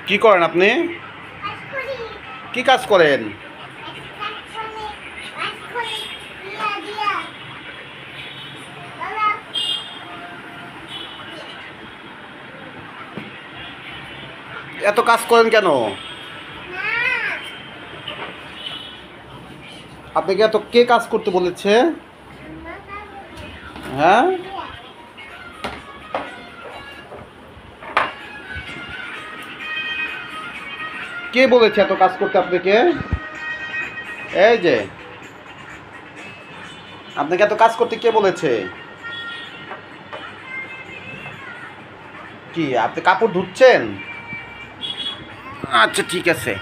কি করেন আপনি? কি কাজ করেন? এত কাজ করেন কেন? আপনাকে এত কে কাজ করতে বলেছে? হ্যাঁ, কে বলেছে এত কাজ করতে আপনাকে? এই যে আপনাকে এত কাজ করতে কে বলেছে? কি আপনি কাপড় ধুচ্ছেন? আচ্ছা ঠিক আছে।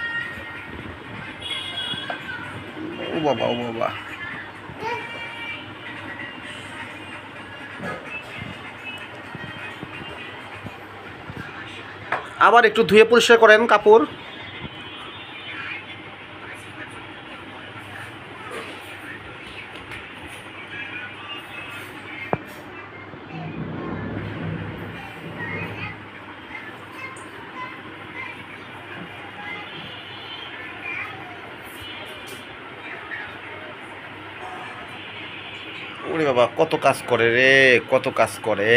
ও বাবা, ও বাবা। আবার একটু ধুয়ে পরিষ্কার করেন কাপড়। ওরে বাবা, কত কাজ করে রে, কত কাজ করে।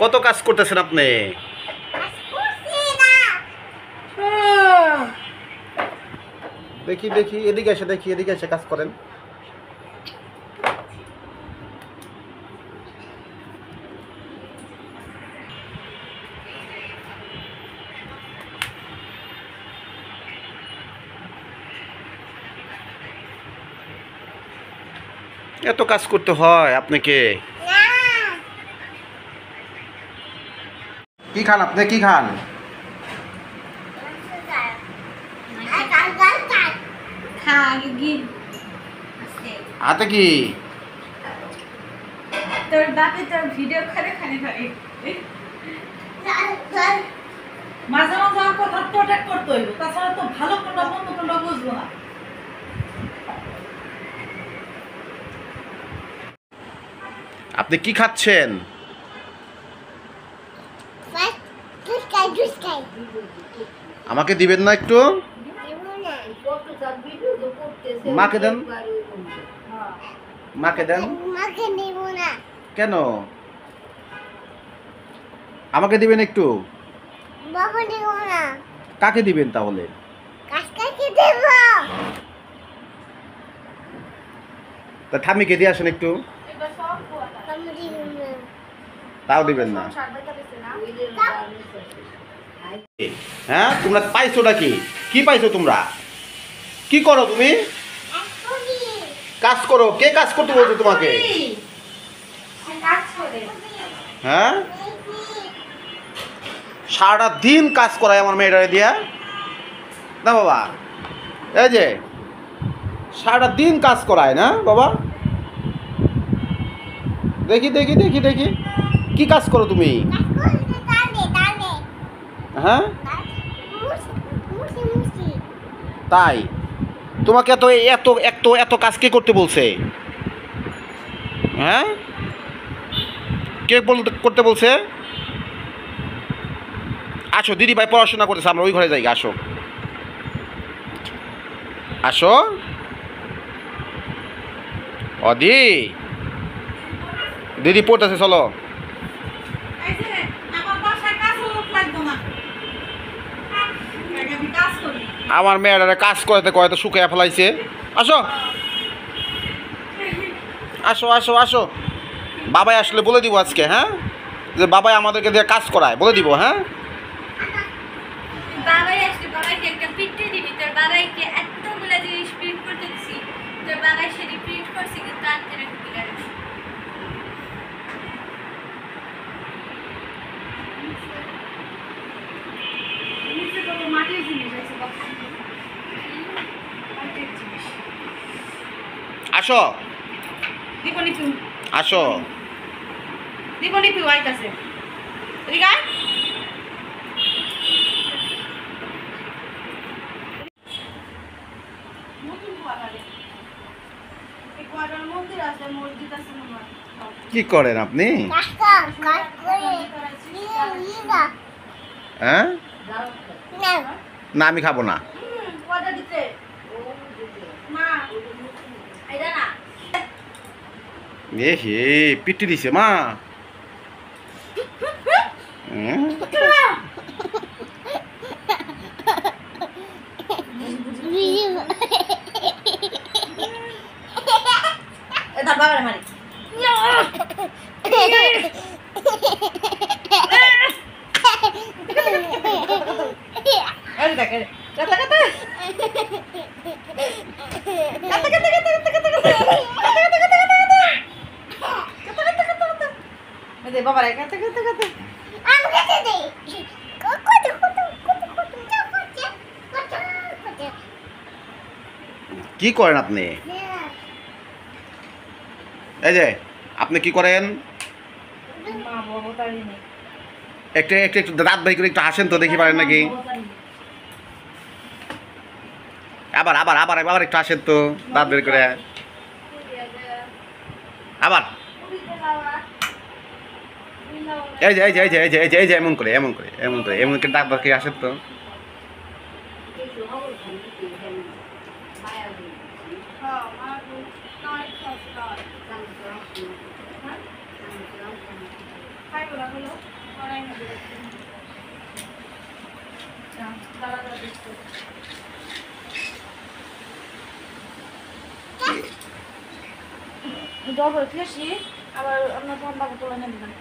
কত কাজ করতেছেন আপনি? দেখি দেখি, এদিকে এসে দেখি, এদিকে এসে কাজ করেন। এত কাজ করতে হয় আপনাকে? কি খান আপনি, কি খান? হাতে কি? তোর বাপে তোর ভিডিও করে খানে খাই মাঝে মাঝে আমার কথা প্রোটেক্ট করতে হইব, তাছাড়া তো ভালো কোনটা মন্দ কোনটা বুঝবো না। আপনি কি খাচ্ছেন? আমাকে দিবেন না একটু? মাকে দেন, মাকে দেন। কেন? আমাকে দিবেন একটু? কাকে দিবেন তাহলে? তা ঠামিকে দিয়ে আসেন একটু। তাও দিবেন না? হ্যাঁ, তোমরা পাইছোটা কি? কি পাইছো তোমরা? কি করো তুমি? কাজ করো। কে কাজ করতে বলছো তোমাকে? হ্যাঁ, সারাটা দিন কাজ করায় আমার মেয়েটারে দিয়া না বাবা। এই যে সারাটা দিন কাজ করায় না বাবা। দেখি দেখি দেখি দেখি, কি কাজ করো তুমি? হ্যাঁ, তাই তোমাকে এত এত এত এত কাজ কে করতে বলছে? হ্যাঁ, কে করতে বলছে? আসো, দিদি ভাই পড়াশোনা করতেছে, আমরা ওই ঘরে যাই। আসো আসো। অদি, দিদি পড়তেছে, চলো। আমার মেয়েরা কাজ করতে কয়তো শুকিয়ে ফেলাইছে। আসো আসো আসো আসো। বাবাই আসলে বলে দিব আজকে, হ্যাঁ, যে বাবাই আমাদেরকে দিয়ে কাজ করায়, বলে দিব। হ্যাঁ, বাবাই আসলে বাবাইকে একটা পিটতে দিবি। তোর বাবাইকে এতগুলা জিনিস প্রিন্ট করতে দিছি, তোর বাবাই সেটি প্রিন্ট করছে কিন্তু আনতে রাখতে গেছে। মাটির জিনিস আছে, আসো দীপনি পু, আসো। দীপনি পু আইতাছে। এদিকে আয়। নতুন কোয়ার্টারে, এই কোয়ার্টার মন্দির আছে, মসজিদ আছে না। কি করেন আপনি? হ্যাঁ, না আমি খাবো না। এ হে, পিটি দিছে মা। হুম? কি করেন আপনি? এই যে আপনি কি করেন? একটু একটু একটু দাঁত বাই করে একটু হাসেন তো দেখি, পারেন নাকি? আবার আবার আবার আবার একটু হাসেন তো দাঁত বের করে। আবার এই যে এই যে এই যে এই যে এই যে এই যে এমন করে এমন করে এমন করে এমন করে দাঁত বাই করে হাসেন তো। জল করে খেয়েছি, আবার আপনার ঠান্ডা বোতল এনে দেবেন।